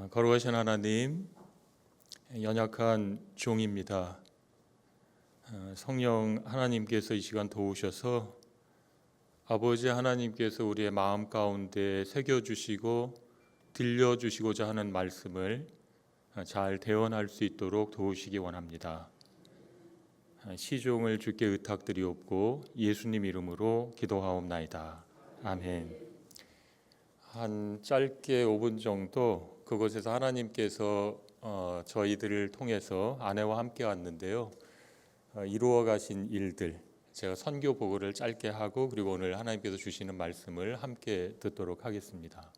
거룩하신 하나님, 연약한 종입니다. 성령 하나님께서 이 시간 도우셔서 아버지 하나님께서 우리의 마음 가운데 새겨주시고 들려주시고자 하는 말씀을 잘 대언할 수 있도록 도우시기 원합니다. 시종을 주께 의탁드리옵고 예수님 이름으로 기도하옵나이다. 아멘. 한 짧게 5분 정도 그곳에서 하나님께서 저희들을 통해서 아내와 함께 왔는데요. 이루어 가신 일들, 제가 선교 보고를 짧게 하고 그리고 오늘 하나님께서 주시는 말씀을 함께 듣도록 하겠습니다.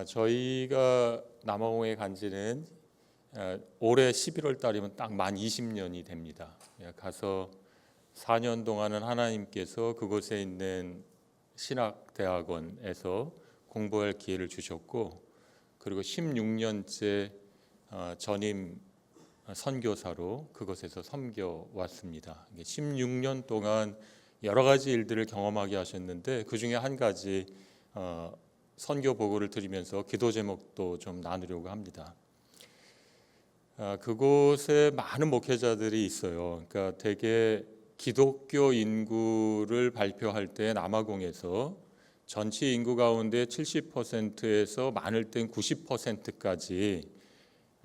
저희가 남아공에 간 지는 올해 11월 달이면 딱 만 20년이 됩니다. 가서 4년 동안은 하나님께서 그곳에 있는 신학대학원에서 공부할 기회를 주셨고, 그리고 16년째 전임 선교사로 그곳에서 섬겨 왔습니다. 16년 동안 여러 가지 일들을 경험하게 하셨는데 그 중에 한 가지 선교 보고를 드리면서 기도 제목도 좀 나누려고 합니다. 그곳에 많은 목회자들이 있어요. 그러니까 대개 기독교 인구를 발표할 때 남아공에서 전체 인구 가운데 70%에서 많을 땐 90%까지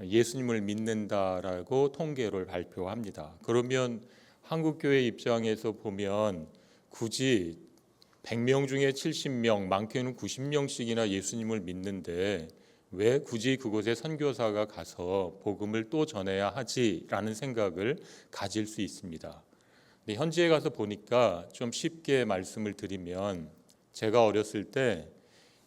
예수님을 믿는다라고 통계를 발표합니다. 그러면 한국교회 입장에서 보면 굳이 100명 중에 70명, 많게는 90명씩이나 예수님을 믿는데 왜 굳이 그곳에 선교사가 가서 복음을 또 전해야 하지라는 생각을 가질 수 있습니다. 근데 현지에 가서 보니까 좀 쉽게 말씀을 드리면, 제가 어렸을 때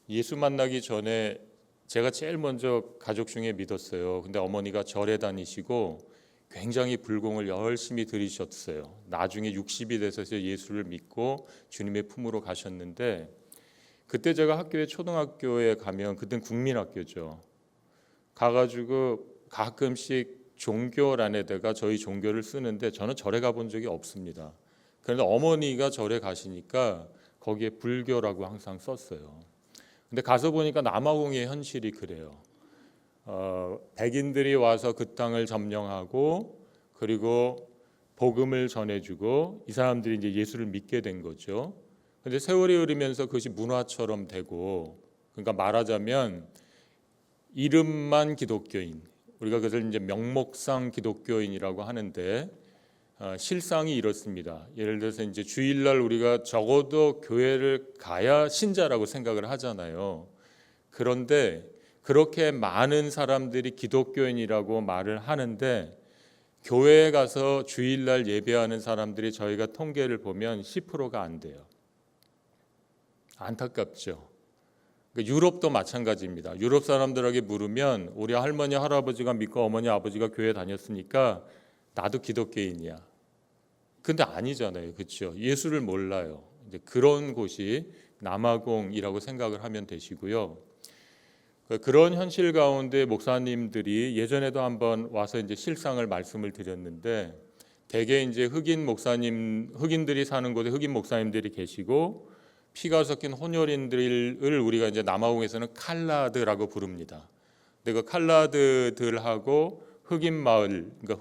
예수 만나기 전에 제가 제일 먼저 가족 중에 믿었어요. 근데 어머니가 절에 다니시고 굉장히 불공을 열심히 들이셨어요. 나중에 60이 돼서 예수를 믿고 주님의 품으로 가셨는데, 그때 제가 초등학교에 가면, 그땐 국민학교죠, 가가지고 가끔씩 종교란에다가 저희 종교를 쓰는데 저는 절에 가본 적이 없습니다. 그런데 어머니가 절에 가시니까 거기에 불교라고 항상 썼어요. 근데 가서 보니까 남아공의 현실이 그래요. 백인들이 와서 그 땅을 점령하고 그리고 복음을 전해주고 이 사람들이 이제 예수를 믿게 된 거죠. 근데 세월이 흐르면서 그것이 문화처럼 되고, 그러니까 말하자면 이름만 기독교인, 우리가 그것을 이제 명목상 기독교인이라고 하는데 실상이 이렇습니다. 예를 들어서 이제 주일날 우리가 적어도 교회를 가야 신자라고 생각을 하잖아요. 그런데 그렇게 많은 사람들이 기독교인이라고 말을 하는데 교회에 가서 주일날 예배하는 사람들이 저희가 통계를 보면 10%가 안 돼요. 안타깝죠. 유럽도 마찬가지입니다. 유럽 사람들에게 물으면 우리 할머니 할아버지가 믿고 어머니 아버지가 교회 다녔으니까 나도 기독교인이야. 근데 아니잖아요, 그렇죠? 예수를 몰라요. 이제 그런 곳이 남아공이라고 생각을 하면 되시고요. 그런 현실 가운데 목사님들이 예전에도 한번 와서 이제 실상을 말씀을 드렸는데, 대개 이제 흑인들이 사는 곳에 흑인 목사님들이 계시고 피가 섞인 혼혈인들을 우리가 이제 남아공에서는 칼라드라고 부릅니다. 근데 그 칼라드들하고 흑인 마을, 그러니까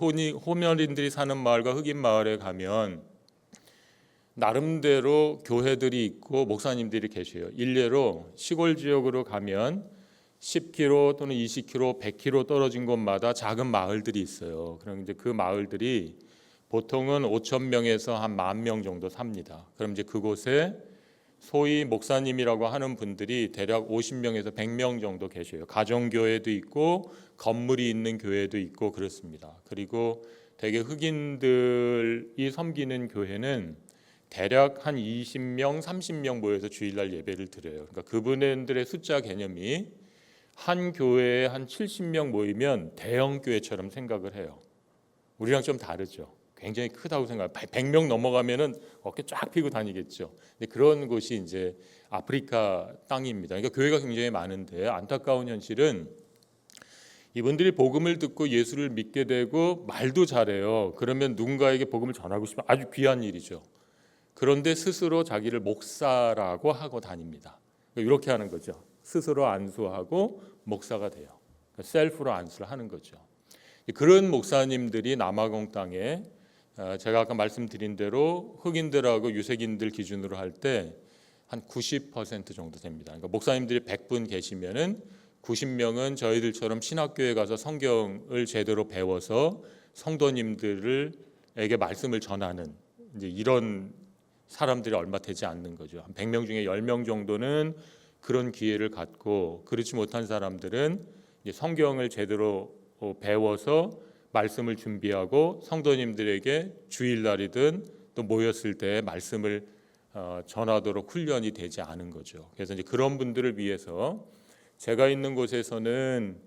혼혈인들이 사는 마을과 흑인 마을에 가면 나름대로 교회들이 있고 목사님들이 계셔요. 일례로 시골 지역으로 가면 10km 또는 20km, 100km 떨어진 곳마다 작은 마을들이 있어요. 그럼 이제 그 마을들이 보통은 5,000명에서 한 10,000명 정도 삽니다. 그럼 이제 그곳에 소위 목사님이라고 하는 분들이 대략 50명에서 100명 정도 계셔요. 가정교회도 있고 건물이 있는 교회도 있고 그렇습니다. 그리고 대개 흑인들이 섬기는 교회는 대략 한 20명, 30명 모여서 주일날 예배를 드려요. 그러니까 그분들의 숫자 개념이 한 교회에 한 70명 모이면 대형 교회처럼 생각을 해요. 우리랑 좀 다르죠. 굉장히 크다고 생각해요. 100명 넘어가면은 어깨 쫙 펴고 다니겠죠. 근데 그런 곳이 이제 아프리카 땅입니다. 그러니까 교회가 굉장히 많은데 안타까운 현실은 이분들이 복음을 듣고 예수를 믿게 되고 말도 잘해요. 그러면 누군가에게 복음을 전하고 싶으면 아주 귀한 일이죠. 그런데 스스로 자기를 목사라고 하고 다닙니다. 이렇게 하는 거죠. 스스로 안수하고 목사가 돼요. 셀프로 안수를 하는 거죠. 그런 목사님들이 남아공 땅에 제가 아까 말씀드린 대로 흑인들하고 유색인들 기준으로 할 때 한 90% 정도 됩니다. 그러니까 목사님들이 100분 계시면은 90명은 저희들처럼 신학교에 가서 성경을 제대로 배워서 성도님들에게 말씀을 전하는 이제 이런 사람들이 얼마 되지 않는 거죠. 한 100명 중에 10명 정도는 그런 기회를 갖고, 그렇지 못한 사람들은 이제 성경을 제대로 배워서 말씀을 준비하고 성도님들에게 주일날이든 또 모였을 때 말씀을 전하도록 훈련이 되지 않은 거죠. 그래서 이제 그런 분들을 위해서 제가 있는 곳에서는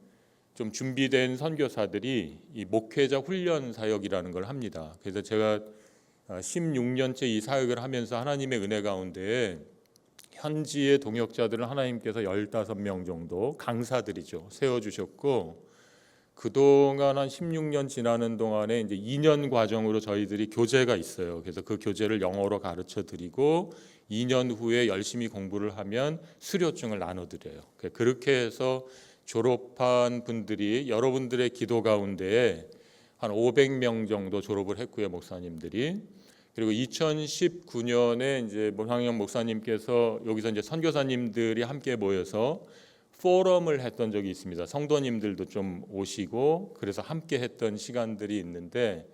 좀 준비된 선교사들이 이 목회자 훈련 사역이라는 걸 합니다. 그래서 제가 16년째 이 사역을 하면서 하나님의 은혜 가운데 현지의 동역자들은 하나님께서 15명 정도 강사들이죠 세워주셨고, 그동안 한 16년 지나는 동안에 이제 2년 과정으로 저희들이 교재가 있어요. 그래서 그 교재를 영어로 가르쳐 드리고 2년 후에 열심히 공부를 하면 수료증을 나눠드려요. 그렇게 해서 졸업한 분들이 여러분들의 기도 가운데 한 500명 정도 졸업을 했고요, 목사님들이. 그리고 2019년에 이제 모상영 목사님께서 여기서 이제 선교사님들이 함께 모여서 포럼을 했던 적이 있습니다. 성도님들도 좀 오시고 그래서 함께 했던 시간들이 있는데,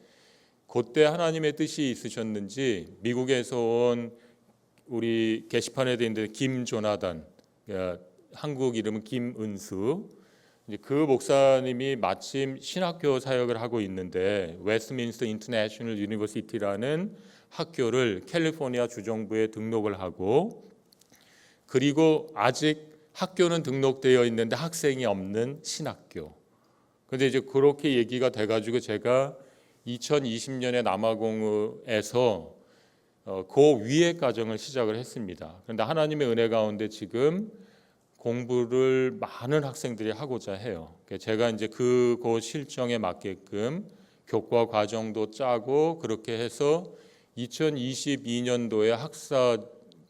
그때 하나님의 뜻이 있으셨는지 미국에서 온 우리 게시판에 되어 있는 김조나단, 한국 이름은 김은수, 그 목사님이 마침 신학교 사역을 하고 있는데 웨스트민스터 인터내셔널 유니버시티라는 학교를 캘리포니아 주정부에 등록을 하고, 그리고 아직 학교는 등록되어 있는데 학생이 없는 신학교. 그런데 이제 그렇게 얘기가 돼가지고 제가 2020년에 남아공에서 그 위에 과정을 시작을 했습니다. 그런데 하나님의 은혜 가운데 지금 공부를 많은 학생들이 하고자 해요. 제가 이제 그곳 실정에 맞게끔 교과 과정도 짜고 그렇게 해서 2022년도에 학사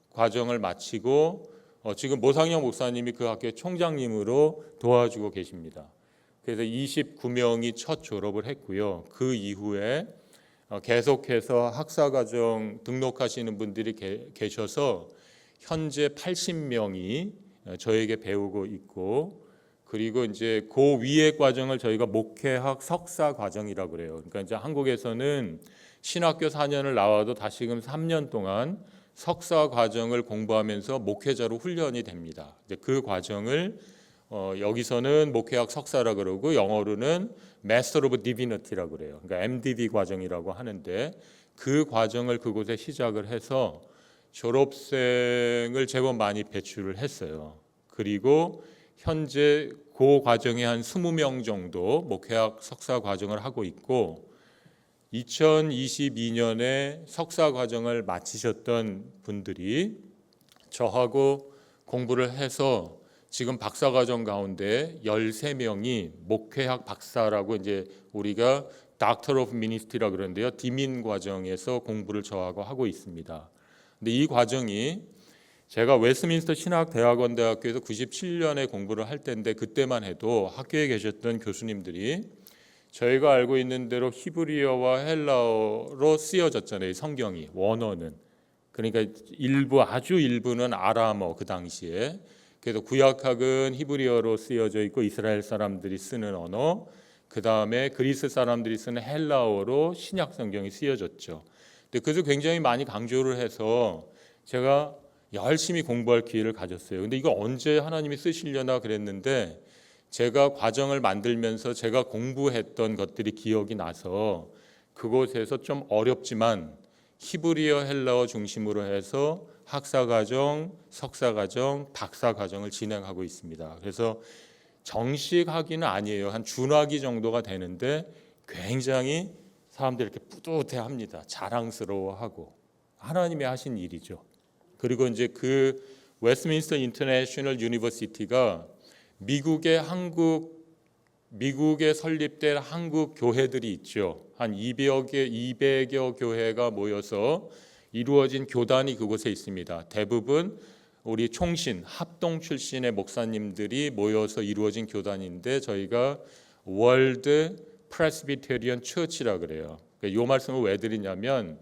과정을 마치고 지금 모상영 목사님이 그 학교의 총장님으로 도와주고 계십니다. 그래서 29명이 첫 졸업을 했고요. 그 이후에 계속해서 학사과정 등록하시는 분들이 계셔서 현재 80명이 저에게 배우고 있고, 그리고 이제 그 위의 과정을 저희가 목회학 석사 과정이라고 그래요. 그러니까 이제 한국에서는 신학교 4년을 나와도 다시금 3년 동안 석사 과정을 공부하면서 목회자로 훈련이 됩니다. 이제 그 과정을 여기서는 목회학 석사라 그러고 영어로는 Master of Divinity라고 그래요. 그러니까 MDD 과정이라고 하는데, 그 과정을 그곳에 시작을 해서 졸업생을 제법 많이 배출을 했어요. 그리고 현재 그 과정에 한 20명 정도 목회학 석사 과정을 하고 있고, 2022년에 석사 과정을 마치셨던 분들이 저하고 공부를 해서 지금 박사 과정 가운데 13명이 목회학 박사라고 이제 우리가 Doctor of Ministry라고 그러는데요. 디민 과정에서 공부를 저하고 하고 있습니다. 근데 이 과정이 제가 웨스트민스터 신학대학원 대학교에서 97년에 공부를 할 때인데, 그때만 해도 학교에 계셨던 교수님들이 저희가 알고 있는 대로 히브리어와 헬라어로 쓰여졌잖아요. 성경이 원어는. 그러니까 아주 일부는 아람어 그 당시에. 그래서 구약학은 히브리어로 쓰여져 있고 이스라엘 사람들이 쓰는 언어, 그 다음에 그리스 사람들이 쓰는 헬라어로 신약 성경이 쓰여졌죠. 근데 그래서 굉장히 많이 강조를 해서 제가 열심히 공부할 기회를 가졌어요. 근데 이거 언제 하나님이 쓰시려나 그랬는데, 제가 과정을 만들면서 제가 공부했던 것들이 기억이 나서 그곳에서 좀 어렵지만 히브리어 헬라어 중심으로 해서 학사과정, 석사과정, 박사과정을 진행하고 있습니다. 그래서 정식 학위는 아니에요. 한 준학위 정도가 되는데 굉장히 사람들이 이렇게 뿌듯해합니다. 자랑스러워하고. 하나님이 하신 일이죠. 그리고 이제 그 웨스트민스터 인터내셔널 유니버시티가 미국에 설립된 한국 교회들이 있죠. 한 200여 교회가 모여서 이루어진 교단이 그곳에 있습니다. 대부분 우리 총신, 합동 출신의 목사님들이 모여서 이루어진 교단인데 저희가 월드 프레스비테리언 처치라 그래요. 이 말씀을 왜 드리냐면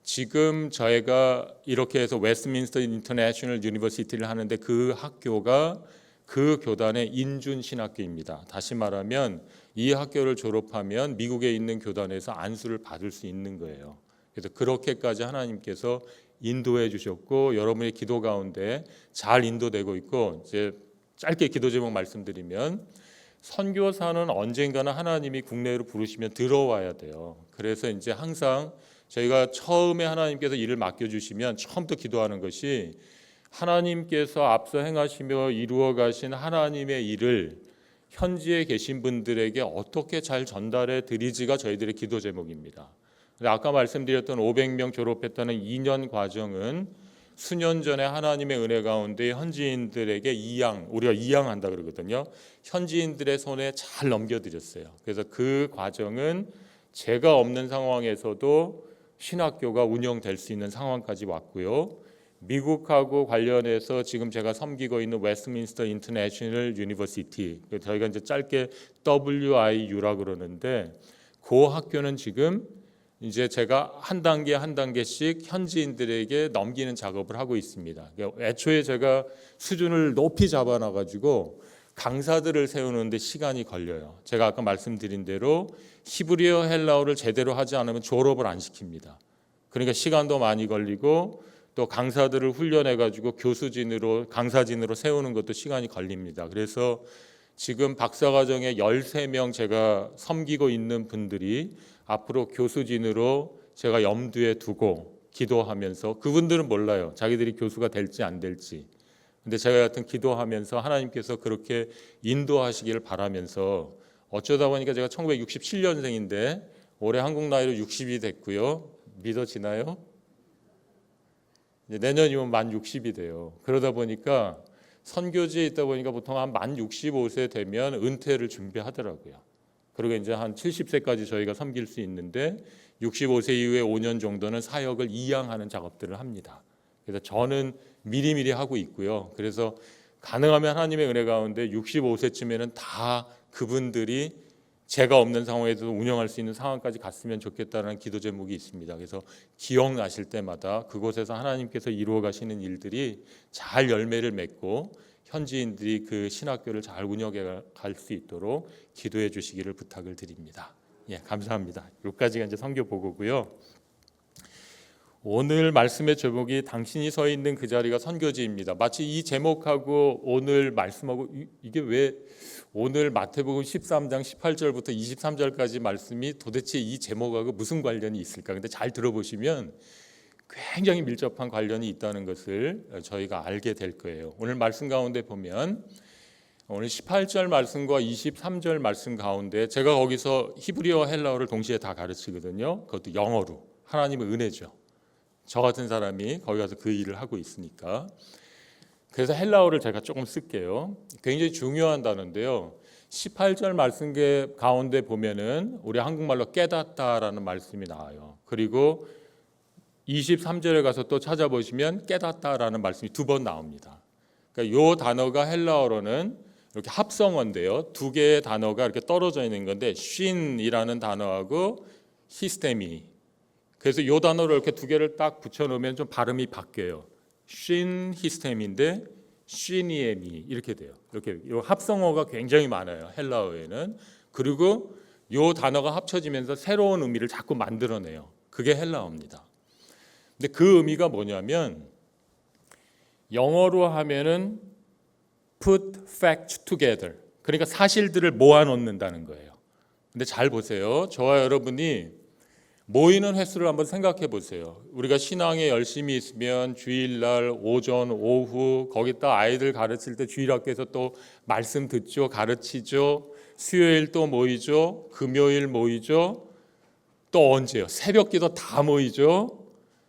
지금 저희가 이렇게 해서 웨스트민스터 인터내셔널 유니버시티를 하는데 그 학교가 그 교단의 인준 신학교입니다. 다시 말하면 이 학교를 졸업하면 미국에 있는 교단에서 안수를 받을 수 있는 거예요. 그래서 그렇게까지 하나님께서 인도해 주셨고 여러분의 기도 가운데 잘 인도되고 있고, 이제 짧게 기도 제목 말씀드리면 선교사는 언젠가는 하나님이 국내로 부르시면 들어와야 돼요. 그래서 이제 항상 저희가 처음에 하나님께서 일을 맡겨주시면 처음부터 기도하는 것이 하나님께서 앞서 행하시며 이루어 가신 하나님의 일을 현지에 계신 분들에게 어떻게 잘 전달해 드리지가 저희들의 기도 제목입니다. 아까 말씀드렸던 500명 졸업했다는 2년 과정은 수년 전에 하나님의 은혜 가운데 현지인들에게 우리가 이양한다 그러거든요. 현지인들의 손에 잘 넘겨드렸어요. 그래서 그 과정은 제가 없는 상황에서도 신학교가 운영될 수 있는 상황까지 왔고요. 미국하고 관련해서 지금 제가 섬기고 있는 웨스트민스터 인터내셔널 유니버시티, 저희가 이제 짧게 WIU라고 그러는데 그 학교는 지금 이제 제가 한 단계 한 단계씩 현지인들에게 넘기는 작업을 하고 있습니다. 애초에 제가 수준을 높이 잡아놔가지고 강사들을 세우는데 시간이 걸려요. 제가 아까 말씀드린 대로 히브리어 헬라어를 제대로 하지 않으면 졸업을 안 시킵니다. 그러니까 시간도 많이 걸리고 또 강사들을 훈련해가지고 교수진으로 강사진으로 세우는 것도 시간이 걸립니다. 그래서 지금 박사과정에 13명 제가 섬기고 있는 분들이 앞으로 교수진으로 제가 염두에 두고 기도하면서, 그분들은 몰라요. 자기들이 교수가 될지 안 될지. 근데 제가 여하튼 기도하면서 하나님께서 그렇게 인도하시기를 바라면서, 어쩌다 보니까 제가 1967년생인데 올해 한국 나이로 60이 됐고요. 믿어지나요? 내년이면 만 60이 돼요. 그러다 보니까 선교지에 있다 보니까 보통 한 만 65세 되면 은퇴를 준비하더라고요. 그리고 이제 한 70세까지 저희가 섬길 수 있는데 65세 이후에 5년 정도는 사역을 이양하는 작업들을 합니다. 그래서 저는 미리미리 하고 있고요. 그래서 가능하면 하나님의 은혜 가운데 65세쯤에는 다 그분들이 제가 없는 상황에서 운영할 수 있는 상황까지 갔으면 좋겠다는 기도 제목이 있습니다. 그래서 기억나실 때마다 그곳에서 하나님께서 이루어 가시는 일들이 잘 열매를 맺고 현지인들이 그 신학교를 잘 운영해 갈 수 있도록 기도해 주시기를 부탁을 드립니다. 예, 감사합니다. 여기까지가 이제 선교 보고고요. 오늘 말씀의 제목이 당신이 서 있는 그 자리가 선교지입니다. 마치 이 제목하고 오늘 말씀하고 이게 왜 오늘 마태복음 13장 18절부터 23절까지 말씀이 도대체 이 제목하고 무슨 관련이 있을까? 근데 잘 들어보시면 굉장히 밀접한 관련이 있다는 것을 저희가 알게 될 거예요. 오늘 말씀 가운데 보면 오늘 18절 말씀과 23절 말씀 가운데 제가 거기서 히브리어 헬라어를 동시에 다 가르치거든요. 그것도 영어로. 하나님의 은혜죠. 저 같은 사람이 거기 가서 그 일을 하고 있으니까. 그래서 헬라어를 제가 조금 쓸게요. 굉장히 중요한 단어인데요. 18절 말씀 가운데 보면은 우리 한국말로 깨닫다라는 말씀이 나와요. 그리고 23절에 가서 또 찾아보시면 깨닫다라는 말씀이 2번 나옵니다. 그러니까 이 단어가 헬라어로는 이렇게 합성어인데요. 두 개의 단어가 이렇게 떨어져 있는 건데 쉰이라는 단어하고 히스테미. 그래서 이 단어를 이렇게 두 개를 딱 붙여놓으면 좀 발음이 바뀌어요. 쉰 히스테미인데 쉰이에미 이렇게 돼요. 이렇게 이 합성어가 굉장히 많아요. 헬라어에는. 그리고 이 단어가 합쳐지면서 새로운 의미를 자꾸 만들어내요. 그게 헬라어입니다. 근데 그 의미가 뭐냐면 영어로 하면은 put facts together. 그러니까 사실들을 모아놓는다는 거예요. 근데 잘 보세요. 저와 여러분이 모이는 횟수를 한번 생각해 보세요. 우리가 신앙에 열심히 있으면 주일날 오전 오후 거기다 아이들 가르칠 때 주일학교에서 또 말씀 듣죠. 가르치죠. 수요일 또 모이죠. 금요일 모이죠. 또 언제요? 새벽기도 다 모이죠.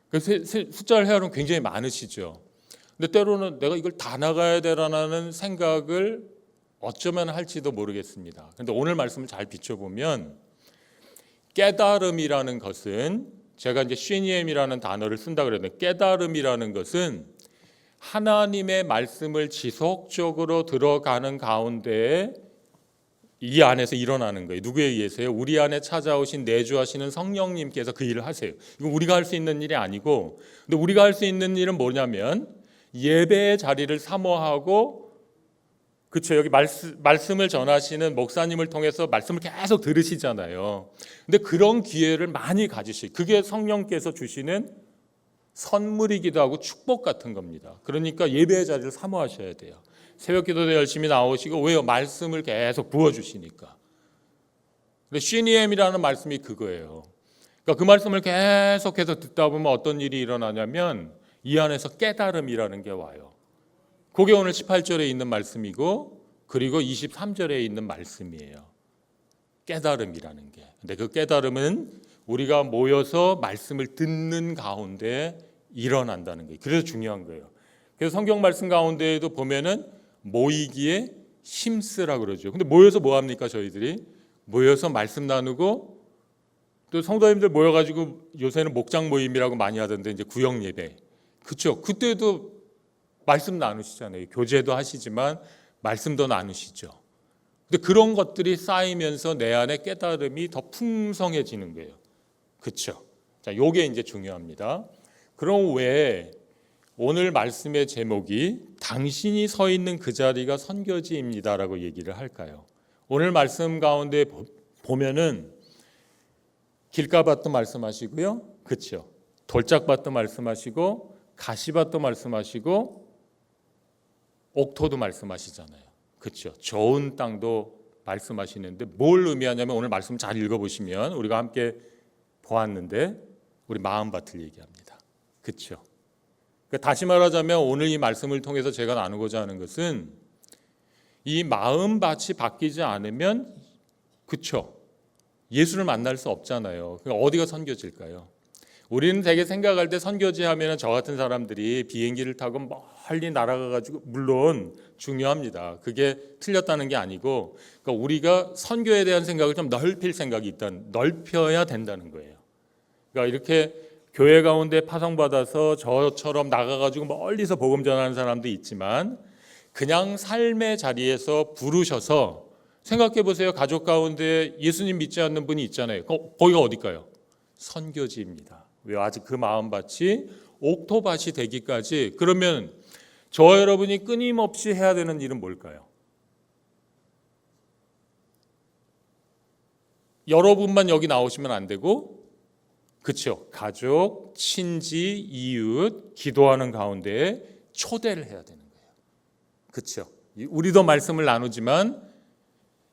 그래서 숫자를 헤아리면 굉장히 많으시죠. 근데 때로는 내가 이걸 다 나가야 되라는 생각을 어쩌면 할지도 모르겠습니다. 그런데 오늘 말씀을 잘 비춰보면 깨달음이라는 것은 제가 이제 쉬니엠이라는 단어를 쓴다 그랬는데 깨달음이라는 것은 하나님의 말씀을 지속적으로 들어가는 가운데 이 안에서 일어나는 거예요. 누구에 의해서요? 우리 안에 찾아오신 내주하시는 성령님께서 그 일을 하세요. 이건 우리가 할 수 있는 일이 아니고, 근데 우리가 할 수 있는 일은 뭐냐면 예배의 자리를 사모하고, 그렇죠? 여기 말씀을 전하시는 목사님을 통해서 말씀을 계속 들으시잖아요. 근데 그런 기회를 많이 가지시고, 그게 성령께서 주시는 선물이기도 하고 축복 같은 겁니다. 그러니까 예배의 자리를 사모하셔야 돼요. 새벽 기도도 열심히 나오시고, 왜요? 말씀을 계속 부어주시니까. 근데 쉬니엠이라는 말씀이 그거예요. 그러니까 그 말씀을 계속해서 듣다 보면 어떤 일이 일어나냐면 이 안에서 깨달음이라는 게 와요. 그게 오늘 18절에 있는 말씀이고, 그리고 23절에 있는 말씀이에요. 깨달음이라는 게. 근데 그 깨달음은 우리가 모여서 말씀을 듣는 가운데 일어난다는 거예요. 그래서 중요한 거예요. 그래서 성경 말씀 가운데에도 보면은 모이기에 힘쓰라고 그러죠. 근데 모여서 뭐 합니까? 저희들이 모여서 말씀 나누고, 또 성도님들 모여가지고 요새는 목장 모임이라고 많이 하던데, 이제 구역 예배, 그렇죠? 그때도 말씀 나누시잖아요. 교제도 하시지만 말씀도 나누시죠. 근데 그런 것들이 쌓이면서 내 안에 깨달음이 더 풍성해지는 거예요. 그렇죠? 자, 요게 이제 중요합니다. 그럼 왜 오늘 말씀의 제목이 당신이 서 있는 그 자리가 선교지입니다라고 얘기를 할까요? 오늘 말씀 가운데 보면은 길가밭도 말씀하시고요, 그렇죠? 돌짝밭도 말씀하시고, 가시밭도 말씀하시고, 옥토도 말씀하시잖아요. 그렇죠? 좋은 땅도 말씀하시는데 뭘 의미하냐면, 오늘 말씀 잘 읽어보시면 우리가 함께 보았는데 우리 마음밭을 얘기합니다. 그렇죠? 그러니까 다시 말하자면 오늘 이 말씀을 통해서 제가 나누고자 하는 것은, 이 마음밭이 바뀌지 않으면, 그렇죠, 예수를 만날 수 없잖아요. 그러니까 어디가 선교지일까요? 우리는 되게 생각할 때 선교지 하면 저 같은 사람들이 비행기를 타고 멀리 날아가가지고, 물론 중요합니다. 그게 틀렸다는 게 아니고, 그러니까 우리가 선교에 대한 생각을 좀 넓혀야 된다는 거예요. 그러니까 이렇게 교회 가운데 파송받아서 저처럼 나가가지고 멀리서 복음 전하는 사람도 있지만, 그냥 삶의 자리에서 부르셔서, 생각해 보세요. 가족 가운데 예수님 믿지 않는 분이 있잖아요. 거기가 어딜까요? 선교지입니다. 왜? 아직 그 마음밭이 옥토밭이 되기까지. 그러면 저와 여러분이 끊임없이 해야 되는 일은 뭘까요? 여러분만 여기 나오시면 안 되고, 그렇죠? 가족, 친지, 이웃 기도하는 가운데 초대를 해야 되는 거예요. 그렇죠? 우리도 말씀을 나누지만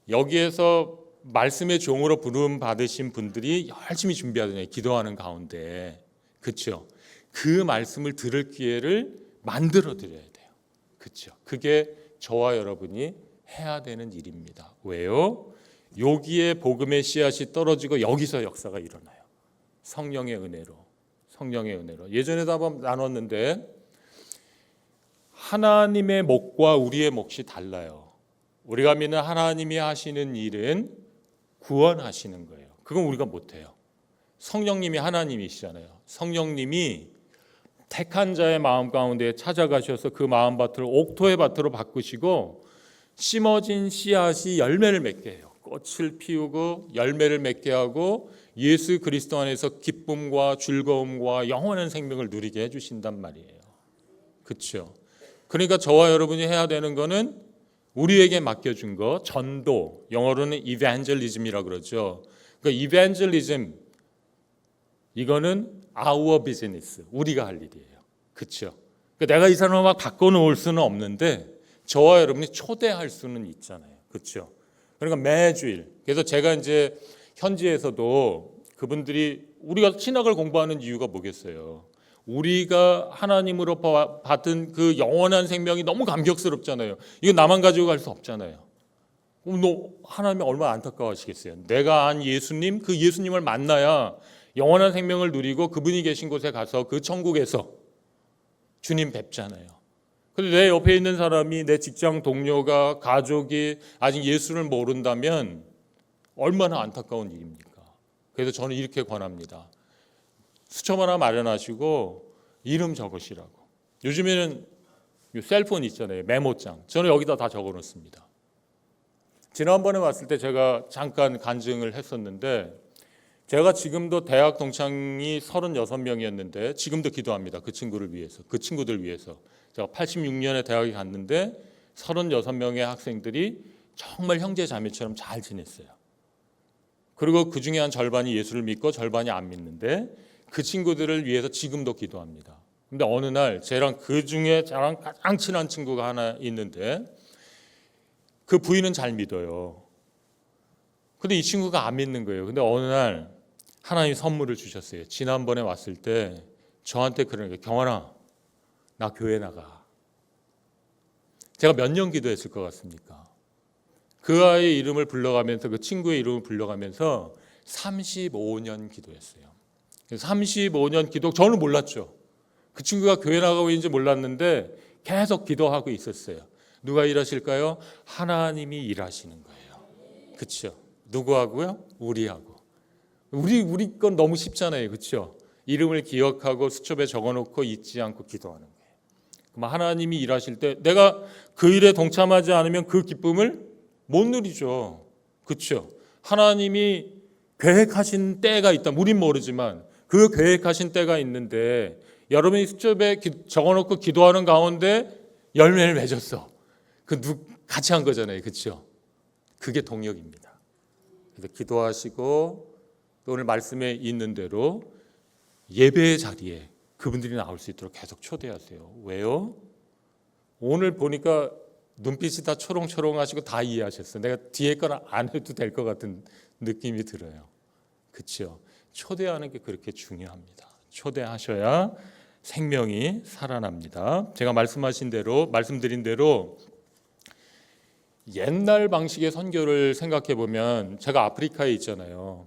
여기에서 말씀의 종으로 부름 받으신 분들이 열심히 준비하잖아요. 기도하는 가운데. 그렇죠? 그 말씀을 들을 기회를 만들어 드려야 돼요. 그렇죠? 그게 저와 여러분이 해야 되는 일입니다. 왜요? 여기에 복음의 씨앗이 떨어지고 여기서 역사가 일어나요. 성령의 은혜로. 성령의 은혜로. 예전에도 한번 나눴는데, 하나님의 몫과 우리의 몫이 달라요. 우리가 믿는 하나님이 하시는 일은 구원하시는 거예요. 그건 우리가 못해요. 성령님이 하나님이시잖아요. 성령님이 택한 자의 마음 가운데 찾아가셔서 그 마음밭을 옥토의 밭으로 바꾸시고, 심어진 씨앗이 열매를 맺게 해요. 꽃을 피우고 열매를 맺게 하고 예수 그리스도 안에서 기쁨과 즐거움과 영원한 생명을 누리게 해주신단 말이에요. 그렇죠? 그러니까 저와 여러분이 해야 되는 거는 우리에게 맡겨준 거, 전도, 영어로는 evangelism이라고 그러죠. 그러니까 evangelism, 이거는 our business, 우리가 할 일이에요. 그렇죠? 그러니까 내가 이 사람을 막 바꿔놓을 수는 없는데 저와 여러분이 초대할 수는 있잖아요. 그렇죠? 그러니까 매주일. 그래서 제가 이제 현지에서도 그분들이, 우리가 신학을 공부하는 이유가 뭐겠어요? 우리가 하나님으로 받은 그 영원한 생명이 너무 감격스럽잖아요. 이거 나만 가지고 갈 수 없잖아요. 너 하나님이 얼마나 안타까워하시겠어요? 내가 안 예수님, 그 예수님을 만나야 영원한 생명을 누리고 그분이 계신 곳에 가서 그 천국에서 주님 뵙잖아요. 근데 내 옆에 있는 사람이, 내 직장 동료가, 가족이 아직 예수를 모른다면 얼마나 안타까운 일입니까? 그래서 저는 이렇게 권합니다. 수첩 하나 마련하시고 이름 적으시라고. 요즘에는 이 셀폰 있잖아요. 메모장. 저는 여기다 다 적어 놓습니다. 지난번에 왔을 때 제가 잠깐 간증을 했었는데 제가 지금도 대학 동창이 36명이었는데 지금도 기도합니다. 그 친구를 위해서. 그 친구들 위해서. 제가 86년에 대학에 갔는데 36명의 학생들이 정말 형제 자매처럼 잘 지냈어요. 그리고 그 중에 한 절반이 예수를 믿고 절반이 안 믿는데 그 친구들을 위해서 지금도 기도합니다. 근데 어느 날 저랑 가장 친한 친구가 하나 있는데 그 부인은 잘 믿어요. 근데 이 친구가 안 믿는 거예요. 근데 어느 날 하나님이 선물을 주셨어요. 지난번에 왔을 때 저한테 그러는 거예요. 경환아, 나 교회 나가. 제가 몇 년 기도했을 것 같습니까? 그 아이의 이름을 불러가면서 그 친구의 이름을 불러가면서 35년 기도했어요. 35년 기도, 저는 몰랐죠. 그 친구가 교회 나가고 있는지 몰랐는데 계속 기도하고 있었어요. 누가 일하실까요? 하나님이 일하시는 거예요. 그렇죠? 누구하고요? 우리하고. 우리 건 너무 쉽잖아요. 그렇죠? 이름을 기억하고 수첩에 적어놓고 잊지 않고 기도하는 거예요. 그럼 하나님이 일하실 때 내가 그 일에 동참하지 않으면 그 기쁨을 못 누리죠. 그렇죠? 하나님이 계획하신 때가 있다. 우린 모르지만 그 계획하신 때가 있는데 여러분이 수첩에 적어놓고 기도하는 가운데 열매를 맺었어. 같이 한 거잖아요. 그렇죠? 그게 동역입니다. 그래서 기도하시고 또 오늘 말씀에 있는 대로 예배의 자리에 그분들이 나올 수 있도록 계속 초대하세요. 왜요? 오늘 보니까 눈빛이 다 초롱초롱하시고 다 이해하셨어요. 내가 뒤에 건 안 해도 될 것 같은 느낌이 들어요. 그렇죠? 초대하는 게 그렇게 중요합니다. 초대하셔야 생명이 살아납니다. 제가 말씀드린 대로 옛날 방식의 선교를 생각해 보면 제가 아프리카에 있잖아요.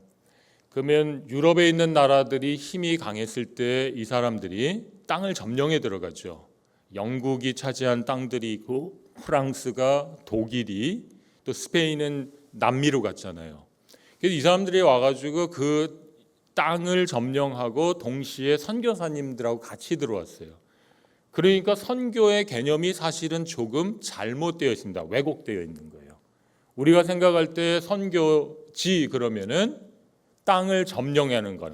그러면 유럽에 있는 나라들이 힘이 강했을 때 이 사람들이 땅을 점령해 들어가죠. 영국이 차지한 땅들이 있고 프랑스가, 독일이, 또 스페인은 남미로 갔잖아요. 그래서 이 사람들이 와가지고 그 땅을 점령하고 동시에 선교사님들하고 같이 들어왔어요. 그러니까 선교의 개념이 사실은 조금 잘못되어 있습니다. 왜곡되어 있는 거예요. 우리가 생각할 때 선교지 그러면은 땅을 점령하는 것,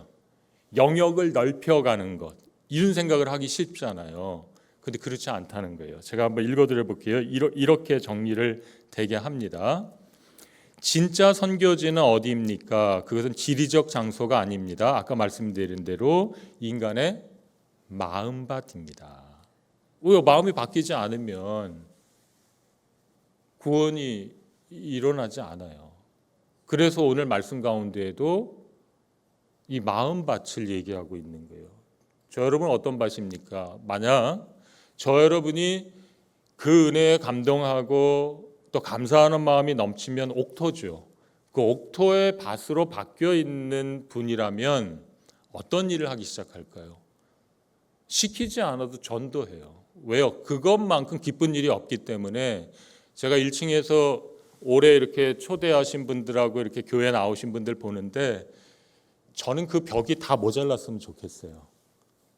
영역을 넓혀가는 것, 이런 생각을 하기 쉽잖아요. 근데 그렇지 않다는 거예요. 제가 한번 읽어드려 볼게요. 이렇게 정리를 되게 합니다. 진짜 선교지는 어디입니까? 그것은 지리적 장소가 아닙니다. 아까 말씀드린 대로 인간의 마음밭입니다. 왜 마음이 바뀌지 않으면 구원이 일어나지 않아요. 그래서 오늘 말씀 가운데에도 이 마음밭을 얘기하고 있는 거예요. 저 여러분 어떤 밭입니까? 만약 저 여러분이 그 은혜에 감동하고 또 감사하는 마음이 넘치면 옥토죠. 그 옥토의 밭으로 바뀌어 있는 분이라면 어떤 일을 하기 시작할까요? 시키지 않아도 전도해요. 왜요? 그것만큼 기쁜 일이 없기 때문에 제가 1층에서 올해 이렇게 초대하신 분들하고 이렇게 교회 나오신 분들 보는데 저는 그 벽이 다 모자랐으면 좋겠어요.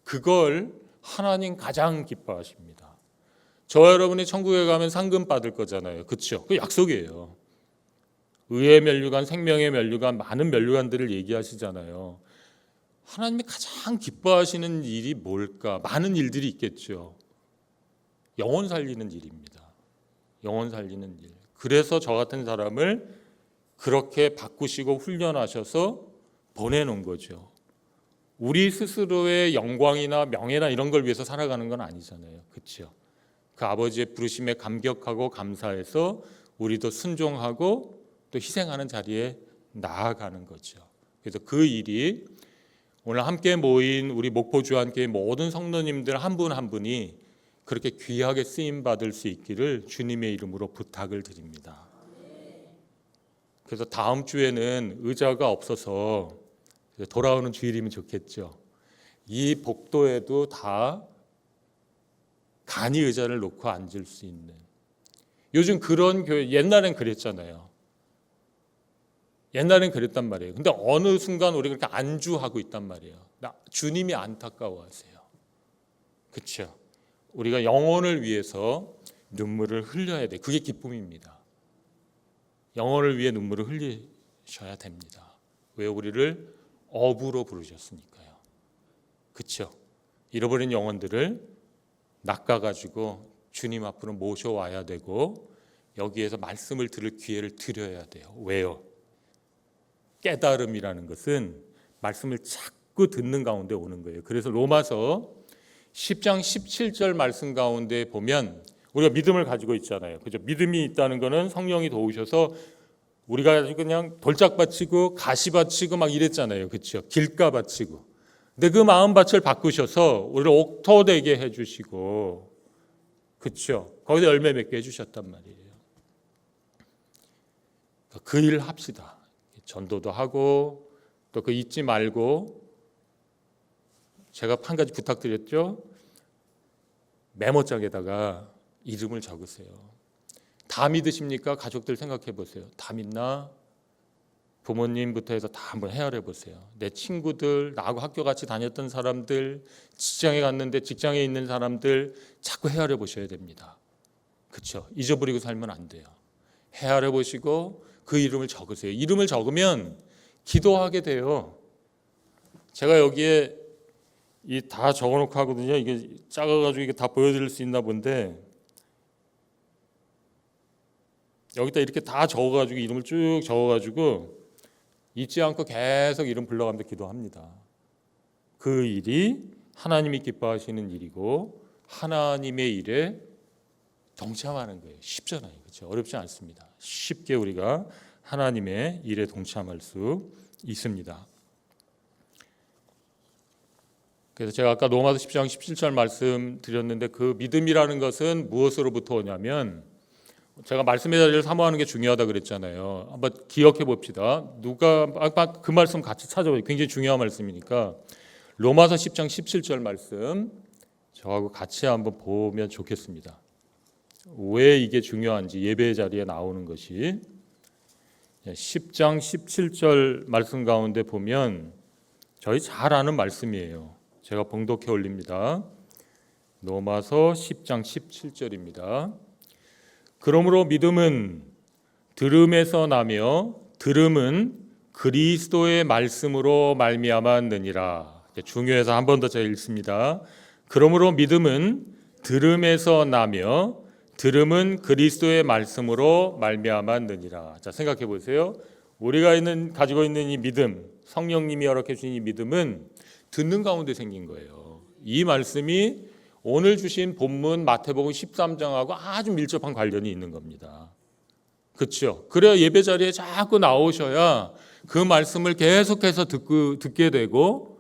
그걸 하나님 가장 기뻐하십니다. 저 여러분이 천국에 가면 상금 받을 거잖아요. 그렇죠? 그 약속이에요. 의의 면류관, 생명의 면류관, 많은 면류관들을 얘기하시잖아요. 하나님이 가장 기뻐하시는 일이 뭘까? 많은 일들이 있겠죠. 영혼 살리는 일입니다. 영혼 살리는 일. 그래서 저 같은 사람을 그렇게 바꾸시고 훈련하셔서 보내놓은 거죠. 우리 스스로의 영광이나 명예나 이런 걸 위해서 살아가는 건 아니잖아요. 그렇죠? 그 아버지의 부르심에 감격하고 감사해서 우리도 순종하고 또 희생하는 자리에 나아가는 거죠. 그래서 그 일이 오늘 함께 모인 우리 목포주안교회 모든 성도님들 한 분 한 분이 그렇게 귀하게 쓰임 받을 수 있기를 주님의 이름으로 부탁을 드립니다. 그래서 다음 주에는 의자가 없어서 돌아오는 주일이면 좋겠죠. 이 복도에도 다 간이 의자를 놓고 앉을 수 있는, 요즘 그런 교회, 옛날엔 그랬잖아요. 옛날엔 그랬단 말이에요. 근데 어느 순간 우리가 그렇게 안주하고 있단 말이에요. 주님이 안타까워하세요. 그렇죠? 우리가 영혼을 위해서 눈물을 흘려야 돼. 그게 기쁨입니다. 영혼을 위해 눈물을 흘리셔야 됩니다. 왜? 우리를 어부로 부르셨으니까요. 그렇죠? 잃어버린 영혼들을 낚아가지고 주님 앞으로 모셔와야 되고 여기에서 말씀을 들을 기회를 드려야 돼요. 왜요? 깨달음이라는 것은 말씀을 자꾸 듣는 가운데 오는 거예요. 그래서 로마서 10장 17절 말씀 가운데 보면 우리가 믿음을 가지고 있잖아요. 그죠? 믿음이 있다는 것은 성령이 도우셔서 우리가 그냥 돌짝밭 치고 가시밭 치고 막 이랬잖아요. 그렇죠? 길가밭 치고. 근데 그 마음밭을 바꾸셔서 우리를 옥토되게 해주시고, 그렇죠? 거기서 열매 맺게 해주셨단 말이에요. 그 일을 합시다. 전도도 하고 또 그 잊지 말고, 제가 한 가지 부탁드렸죠. 메모장에다가 이름을 적으세요. 다 믿으십니까? 가족들 생각해 보세요. 다 믿나? 부모님부터 해서 다 한번 헤아려 보세요. 내 친구들, 나하고 학교 같이 다녔던 사람들, 직장에 갔는데 직장에 있는 사람들 자꾸 헤아려 보셔야 됩니다. 그렇죠? 잊어버리고 살면 안 돼요. 헤아려 보시고 그 이름을 적으세요. 이름을 적으면 기도하게 돼요. 제가 여기에 이 다 적어놓고 하거든요. 이게 작아가지고 이게 다 보여드릴 수 있나 본데 여기다 이렇게 다 적어가지고 이름을 쭉 적어가지고 잊지 않고 계속 이름 불러가면서 기도합니다. 그 일이 하나님이 기뻐하시는 일이고 하나님의 일에 동참하는 거예요. 쉽잖아요. 그렇죠? 어렵지 않습니다. 쉽게 우리가 하나님의 일에 동참할 수 있습니다. 그래서 제가 아까 로마서 10장 17절 말씀 드렸는데 그 믿음이라는 것은 무엇으로부터 오냐면 제가 말씀의 자리를 사모하는 게 중요하다 그랬잖아요. 한번 기억해 봅시다. 누가 그 말씀 같이 찾아보세요. 굉장히 중요한 말씀이니까 로마서 10장 17절 말씀 저하고 같이 한번 보면 좋겠습니다. 왜 이게 중요한지 예배 자리에 나오는 것이 10장 17절 말씀 가운데 보면 저희 잘 아는 말씀이에요. 제가 봉독해 올립니다. 로마서 10장 17절입니다. 그러므로 믿음은 들음에서 나며 들음은 그리스도의 말씀으로 말미암았느니라. 중요해서 한 번 더 제가 읽습니다. 그러므로 믿음은 들음에서 나며 들음은 그리스도의 말씀으로 말미암았느니라. 자, 생각해 보세요. 우리가 가지고 있는 이 믿음, 성령님이 허락해 주신 이 믿음은 듣는 가운데 생긴 거예요. 이 말씀이 오늘 주신 본문 마태복음 13장하고 아주 밀접한 관련이 있는 겁니다. 그렇죠? 그래야 예배 자리에 자꾸 나오셔야 그 말씀을 계속해서 듣게 되고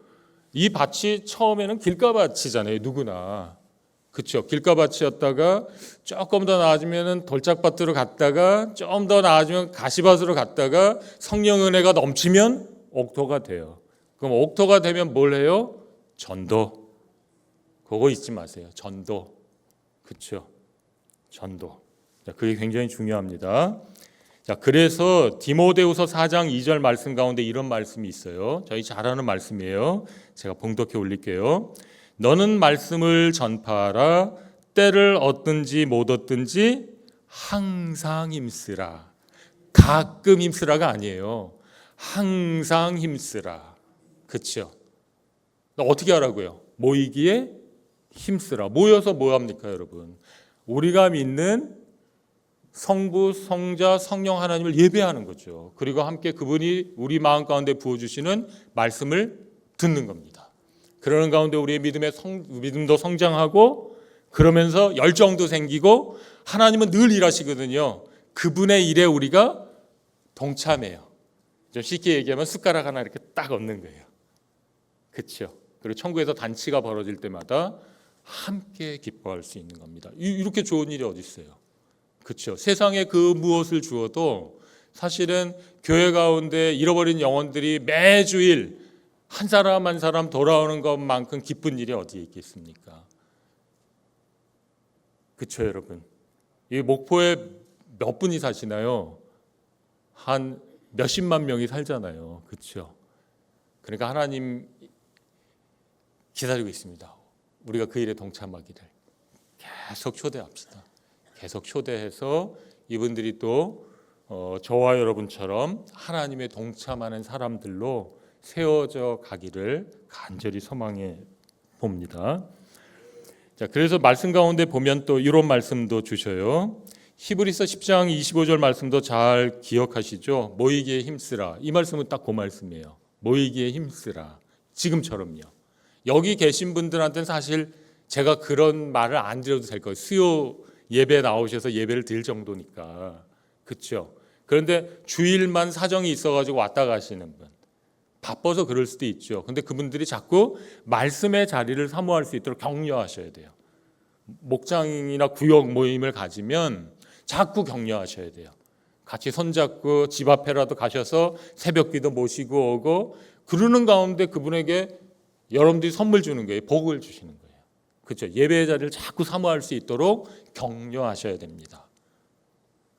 이 밭이 처음에는 길가밭이잖아요. 누구나. 그렇죠? 길가밭이었다가 조금 더 나아지면 돌짝밭으로 갔다가 좀 더 나아지면 가시밭으로 갔다가 성령 은혜가 넘치면 옥토가 돼요. 그럼 옥토가 되면 뭘 해요? 전도. 그거 잊지 마세요. 전도. 그렇죠? 전도. 자, 그게 굉장히 중요합니다. 자, 그래서 디모데후서 4장 2절 말씀 가운데 이런 말씀이 있어요. 저희 잘 아는 말씀이에요. 제가 봉독해 올릴게요. 너는 말씀을 전파하라. 때를 얻든지 못 얻든지 항상 힘쓰라. 가끔 힘쓰라가 아니에요. 항상 힘쓰라. 그렇죠? 어떻게 하라고요? 모이기에 힘쓰라. 모여서 뭐 합니까, 여러분? 우리가 믿는 성부, 성자, 성령 하나님을 예배하는 거죠. 그리고 함께 그분이 우리 마음 가운데 부어주시는 말씀을 듣는 겁니다. 그러는 가운데 우리의 믿음도 성장하고 그러면서 열정도 생기고 하나님은 늘 일하시거든요. 그분의 일에 우리가 동참해요. 좀 쉽게 얘기하면 숟가락 하나 이렇게 딱 얹는 거예요. 그렇죠? 그리고 천국에서 단치가 벌어질 때마다 함께 기뻐할 수 있는 겁니다. 이렇게 좋은 일이 어디 있어요? 그렇죠? 세상에 그 무엇을 주어도 사실은 교회 가운데 잃어버린 영혼들이 매주일 한 사람 한 사람 돌아오는 것만큼 기쁜 일이 어디에 있겠습니까? 그렇죠, 여러분? 이 목포에 몇 분이 사시나요? 한 몇십만 명이 살잖아요. 그렇죠? 그러니까 하나님 기다리고 있습니다. 우리가 그 일에 동참하기를. 계속 초대합시다. 계속 초대해서 이분들이 또 저와 여러분처럼 하나님의 동참하는 사람들로 세워져 가기를 간절히 소망해 봅니다. 자, 그래서 말씀 가운데 보면 또 이런 말씀도 주셔요. 히브리서 10장 25절 말씀도 잘 기억하시죠? 모이기에 힘쓰라. 이 말씀은 딱 그 말씀이에요. 모이기에 힘쓰라. 지금처럼요. 여기 계신 분들한테는 사실 제가 그런 말을 안 드려도 될 거예요. 수요 예배 나오셔서 예배를 드릴 정도니까. 그렇죠? 그런데 주일만 사정이 있어가지고 왔다 가시는 분, 바빠서 그럴 수도 있죠. 근데 그분들이 자꾸 말씀의 자리를 사모할 수 있도록 격려하셔야 돼요. 목장이나 구역 모임을 가지면 자꾸 격려하셔야 돼요. 같이 손잡고 집 앞에라도 가셔서 새벽기도 모시고 오고, 그러는 가운데 그분에게 여러분들이 선물 주는 거예요. 복을 주시는 거예요. 그렇죠? 예배의 자리를 자꾸 사모할 수 있도록 격려하셔야 됩니다.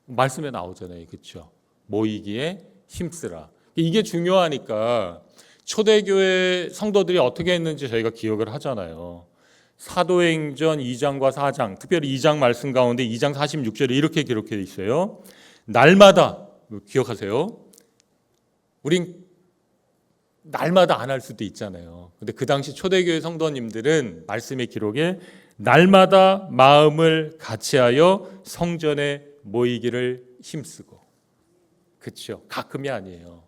말씀에 나오잖아요. 그렇죠? 모이기에 힘쓰라. 이게 중요하니까 초대교회 성도들이 어떻게 했는지 저희가 기억을 하잖아요. 사도행전 2장과 4장, 특별히 2장 말씀 가운데 2장 46절에 이렇게 기록되어 있어요. 날마다, 기억하세요? 우린 날마다 안 할 수도 있잖아요. 근데 그 당시 초대교회 성도님들은 말씀의 기록에 날마다 마음을 같이하여 성전에 모이기를 힘쓰고, 그렇죠? 가끔이 아니에요.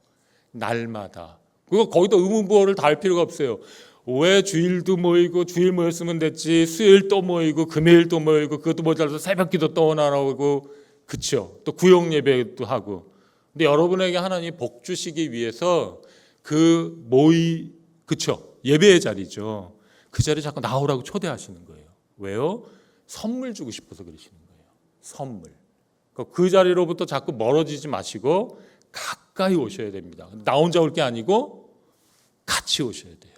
날마다. 그거 거기다 의문부호를 달 필요가 없어요. 왜 주일도 모이고, 주일 모였으면 됐지, 수요일 또 모이고, 금요일 또 모이고, 그것도 모자라서 새벽기도 또 나오고, 그렇죠? 또 구역 예배도 하고. 근데 여러분에게 하나님이 복 주시기 위해서 그렇죠? 예배의 자리죠. 그 자리에 자꾸 나오라고 초대하시는 거예요. 왜요? 선물 주고 싶어서 그러시는 거예요. 선물. 그 자리로부터 자꾸 멀어지지 마시고 가까이 오셔야 됩니다. 나 혼자 올 게 아니고 같이 오셔야 돼요.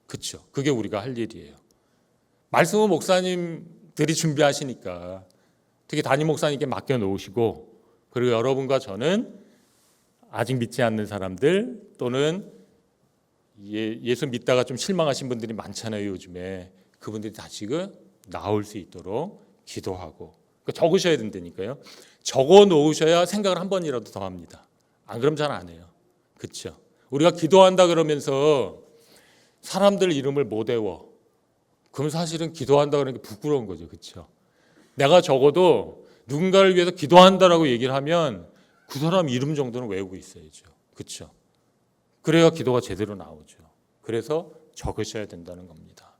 그렇죠? 그게 우리가 할 일이에요. 말씀은 목사님들이 준비하시니까 특히 담임 목사님께 맡겨 놓으시고, 그리고 여러분과 저는 아직 믿지 않는 사람들 또는 예수 믿다가 좀 실망하신 분들이 많잖아요. 요즘에 그분들이 다시금 나올 수 있도록 기도하고, 적으셔야 된다니까요. 적어 놓으셔야 생각을 한 번이라도 더 합니다. 안 그러면 잘 안 해요. 그렇죠? 우리가 기도한다 그러면서 사람들 이름을 못 외워. 그럼 사실은 기도한다 그러는 게 부끄러운 거죠. 그렇죠? 내가 적어도 누군가를 위해서 기도한다라고 얘기를 하면 그 사람 이름 정도는 외우고 있어야죠. 그렇죠? 그래야 기도가 제대로 나오죠. 그래서 적으셔야 된다는 겁니다.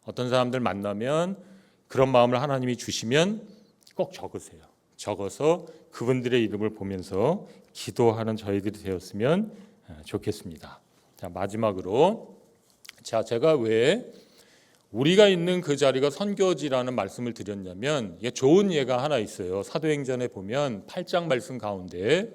어떤 사람들 만나면 그런 마음을 하나님이 주시면 꼭 적으세요. 적어서 그분들의 이름을 보면서 기도하는 저희들이 되었으면 좋겠습니다. 자, 마지막으로, 제가 왜 우리가 있는 그 자리가 선교지라는 말씀을 드렸냐면, 이게 좋은 예가 하나 있어요. 사도행전에 보면 8장 말씀 가운데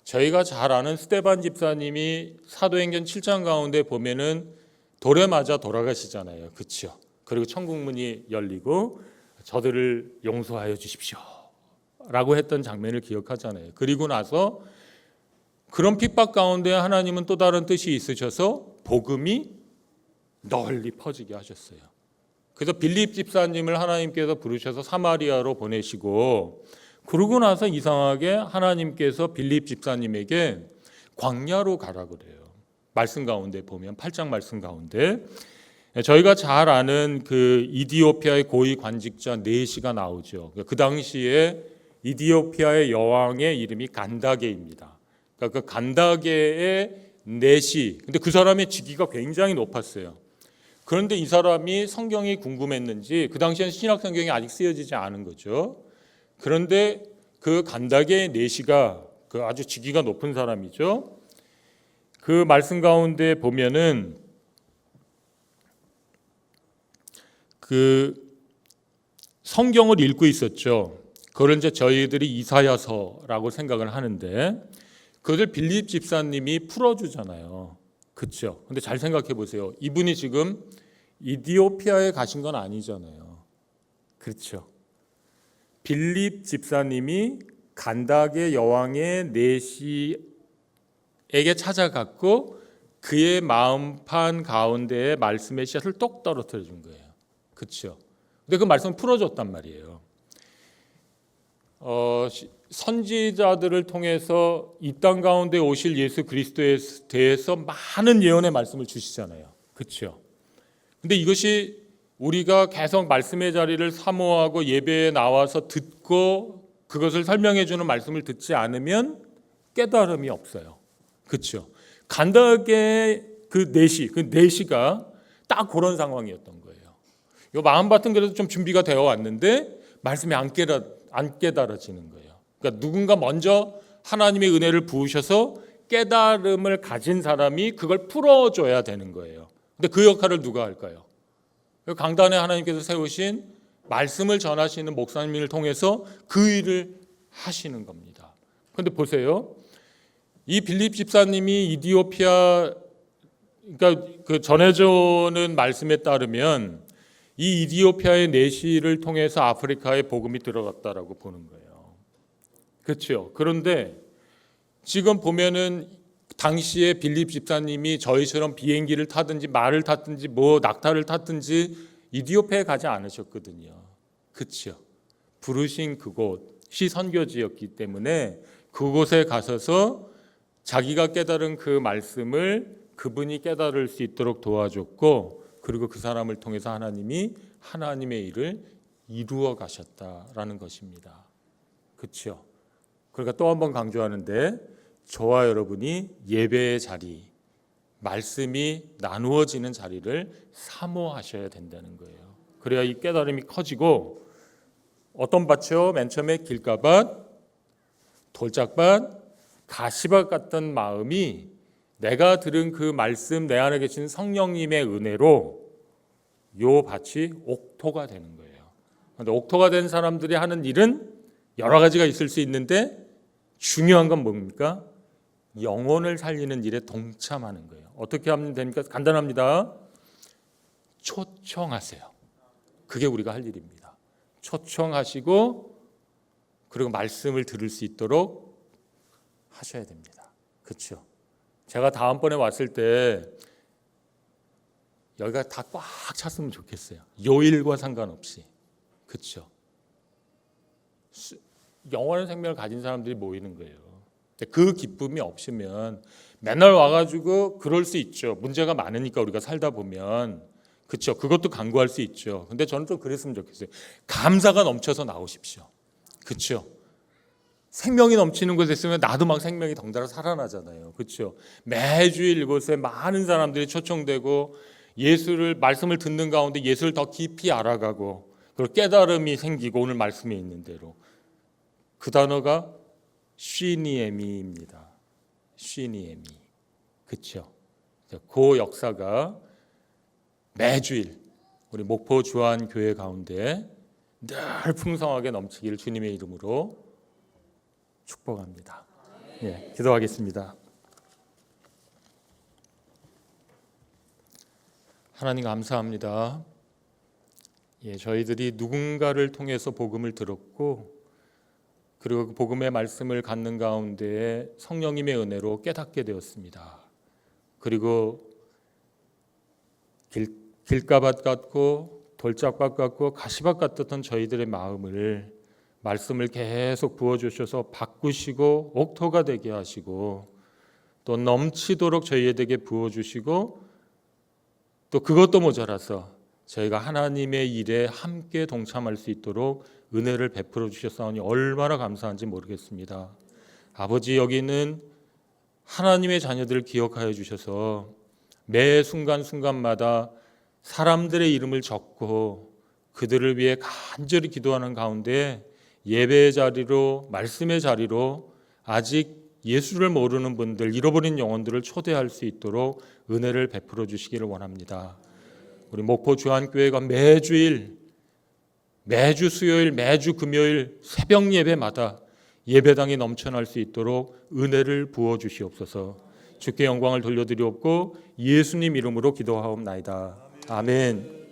저희가 잘 아는 스데반 집사님이 사도행전 7장 가운데 보면은 돌에 맞아 돌아가시잖아요. 그렇죠? 그리고 천국문이 열리고 저들을 용서하여 주십시오 라고 했던 장면을 기억하잖아요. 그리고 나서 그런 핍박 가운데 하나님은 또 다른 뜻이 있으셔서 복음이 널리 퍼지게 하셨어요. 그래서 빌립 집사님을 하나님께서 부르셔서 사마리아로 보내시고, 그러고 나서 이상하게 하나님께서 빌립 집사님에게 광야로 가라 그래요. 말씀 가운데 보면 8장 말씀 가운데 저희가 잘 아는 그 이디오피아의 고위 관직자 네시가 나오죠. 그 당시에 이디오피아의 여왕의 이름이 간다게입니다. 그러니까 그 간다게의 네시, 근데 그 사람의 직위가 굉장히 높았어요. 그런데 이 사람이 성경이 궁금했는지, 그 당시에는 신약 성경이 아직 쓰여지지 않은 거죠. 그런데 그 간다게의 네시가 그 아주 직위가 높은 사람이죠. 그 말씀 가운데 보면은 그 성경을 읽고 있었죠. 그걸 이제 저희들이 이사야서라고 생각을 하는데, 그것을 빌립 집사님이 풀어주잖아요. 그렇죠? 근데 잘 생각해 보세요. 이분이 지금 이디오피아에 가신 건 아니잖아요. 그렇죠? 빌립 집사님이 간다게 여왕의 네시에게 찾아갔고 그의 마음판 가운데에 말씀의 씨앗을 똑 떨어뜨려 준 거예요. 그렇죠? 근데 그 말씀을 풀어줬단 말이에요. 선지자들을 통해서 이 땅 가운데 오실 예수 그리스도에 대해서 많은 예언의 말씀을 주시잖아요. 그렇죠? 근데 이것이 우리가 계속 말씀의 자리를 사모하고 예배에 나와서 듣고 그것을 설명해 주는 말씀을 듣지 않으면 깨달음이 없어요. 그렇죠? 간단하게 그 4시가 딱 그런 상황이었던 거예요. 이 마음밭은 그래도 좀 준비가 되어 왔는데 말씀이 안 깨달아지는 거예요. 그러니까 누군가 먼저 하나님의 은혜를 부으셔서 깨달음을 가진 사람이 그걸 풀어줘야 되는 거예요. 근데 그 역할을 누가 할까요? 강단에 하나님께서 세우신 말씀을 전하시는 목사님을 통해서 그 일을 하시는 겁니다. 그런데 보세요. 이 빌립 집사님이 이디오피아, 그러니까 그 전해져오는 말씀에 따르면 이 이디오피아의 내시를 통해서 아프리카에 복음이 들어갔다라고 보는 거예요. 그렇죠. 그런데 지금 보면은 당시에 빌립 집사님이 저희처럼 비행기를 타든지 말을 탔든지 뭐 낙타를 탔든지 이디오피아에 가지 않으셨거든요. 그렇죠. 부르신 그곳이 선교지였기 때문에 그곳에 가셔서 자기가 깨달은 그 말씀을 그분이 깨달을 수 있도록 도와줬고, 그리고 그 사람을 통해서 하나님이 하나님의 일을 이루어 가셨다라는 것입니다. 그렇죠. 그러니까 또 한 번 강조하는데, 저와 여러분이 예배의 자리, 말씀이 나누어지는 자리를 사모하셔야 된다는 거예요. 그래야 이 깨달음이 커지고, 어떤 밭이요? 맨 처음에 길가밭, 돌짝밭, 가시밭 같던 마음이 내가 들은 그 말씀, 내 안에 계신 성령님의 은혜로 요 밭이 옥토가 되는 거예요. 그런데 옥토가 된 사람들이 하는 일은 여러 가지가 있을 수 있는데 중요한 건 뭡니까? 영혼을 살리는 일에 동참하는 거예요. 어떻게 하면 됩니까? 간단합니다. 초청하세요. 그게 우리가 할 일입니다. 초청하시고 그리고 말씀을 들을 수 있도록 하셔야 됩니다. 그렇죠? 제가 다음번에 왔을 때 여기가 다 꽉 찼으면 좋겠어요. 요일과 상관없이. 그렇죠? 영원한 생명을 가진 사람들이 모이는 거예요. 그 기쁨이 없으면 맨날 와가지고 그럴 수 있죠. 문제가 많으니까 우리가 살다 보면. 그렇죠? 그것도 간구할 수 있죠. 근데 저는 좀 그랬으면 좋겠어요. 감사가 넘쳐서 나오십시오. 그렇죠? 생명이 넘치는 곳에 있으면 나도 막 생명이 덩달아 살아나잖아요. 그렇죠? 매주일 이곳에 많은 사람들이 초청되고 예수를 말씀을 듣는 가운데 예수를 더 깊이 알아가고 그리고 깨달음이 생기고 오늘 말씀에 있는 대로 그 단어가 쉬니에미입니다. 쉬니에미. 그렇죠? 그 역사가 매주일 우리 목포 주한 교회 가운데 늘 풍성하게 넘치기를 주님의 이름으로 축복합니다. 예, 기도하겠습니다. 하나님 감사합니다. 예, 저희들이 누군가를 통해서 복음을 들었고 그리고 그 복음의 말씀을 갖는 가운데 성령님의 은혜로 깨닫게 되었습니다. 그리고 길가밭 같고 돌짝밭 같고 가시밭 같았던 저희들의 마음을 말씀을 계속 부어주셔서 바꾸시고 옥토가 되게 하시고 또 넘치도록 저희에게 부어주시고 또 그것도 모자라서 저희가 하나님의 일에 함께 동참할 수 있도록 은혜를 베풀어 주셨사오니 얼마나 감사한지 모르겠습니다. 아버지, 여기는 하나님의 자녀들을 기억하여 주셔서 매 순간순간마다 사람들의 이름을 적고 그들을 위해 간절히 기도하는 가운데 예배의 자리로 말씀의 자리로 아직 예수를 모르는 분들, 잃어버린 영혼들을 초대할 수 있도록 은혜를 베풀어 주시기를 원합니다. 우리 목포 주한교회가 매주 수요일, 매주 금요일 새벽 예배마다 예배당이 넘쳐날 수 있도록 은혜를 부어 주시옵소서. 주께 영광을 돌려드리옵고 예수님 이름으로 기도하옵나이다. 아멘.